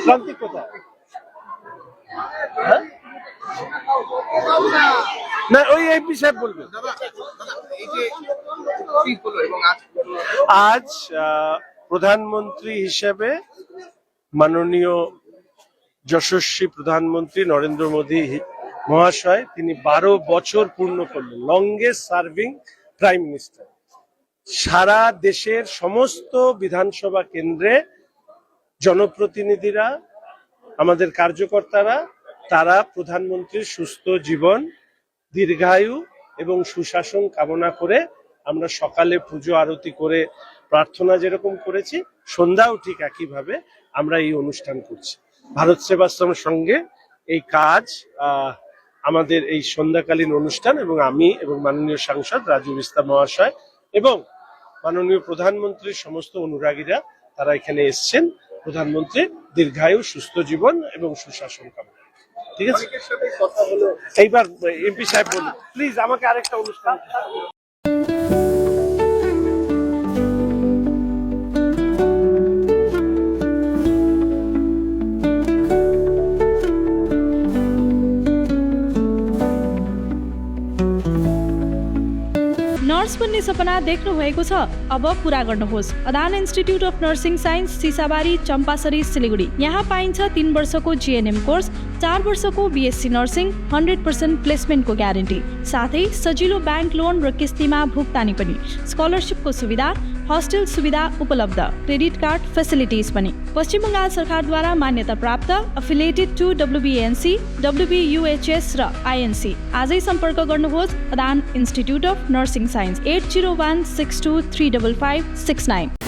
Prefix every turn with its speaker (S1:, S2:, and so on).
S1: প্রান্তিক কোথায়? না, ওই এমপি সাহেব বলবেন। আজ প্রধানমন্ত্রী হিসেবে মাননীয় যশস্বী প্রধানমন্ত্রী নরেন্দ্র মোদী মহাশয় তিনি 12 বছর পূর্ণ করলেন, লংগেস্ট সার্ভিং প্রাইম মিনিস্টার। সারা দেশের সমস্ত বিধানসভা কেন্দ্রে জনপ্রতিনিধিরা, আমাদের কার্যকর্তারা, তারা প্রধানমন্ত্রীর সুস্থ জীবন, দীর্ঘায়ু এবং সুশাসন কামনা করে আমরা সকালে পুজো আরতি করে প্রার্থনা যেরকম করেছি, সন্ধ্যাও ঠিক একইভাবে আমরা এই অনুষ্ঠান করছি। ভারত সেবাশ্রমের সঙ্গে এই কাজ, আমাদের এই সন্ধ্যাকালীন অনুষ্ঠান, এবং আমি এবং মাননীয় সাংসদ রাজু বিস্তা মহাশয় এবং মাননীয় প্রধানমন্ত্রীর সমস্ত অনুরাগীরা তারা এখানে এসছেন প্রধানমন্ত্রীর দীর্ঘায়ু, সুস্থ জীবন এবং সুশাসন কামনা। ঠিক আছে, এইবার এমপি সাহেব বলুন প্লিজ আমাকে আরেকটা অনুষ্ঠান।
S2: नर्स बन्ने सपना देख्नु भएको छ? अब पूरा गर्नुहोस्। Adan institute of nursing science, Sisabari, Champasari, Siliguri. यहाँ पाइन्छ 3 वर्षको जिएनएम कोर्स, 4 वर्षको बीएससी नर्सिङ, 100% प्लेसमेन्टको ग्यारेन्टी, साथै सजिलो ब्याङ्क लोन र किस्तीमा भुक्तानी पनि, स्कलरसिपको सुविधा, हस्टेल सुविधा उपलब्ध, क्रेडिट कार्ड फेसिलिटिज पनि। पश्चिम बङ्गाल सरकारद्वारा मान्यता प्राप्त, एफिलिएटेड टु WBNC, WBUHS र INC। आजै सम्पर्क गर्नुहोस् Adan institute of nursing science, 80162355669।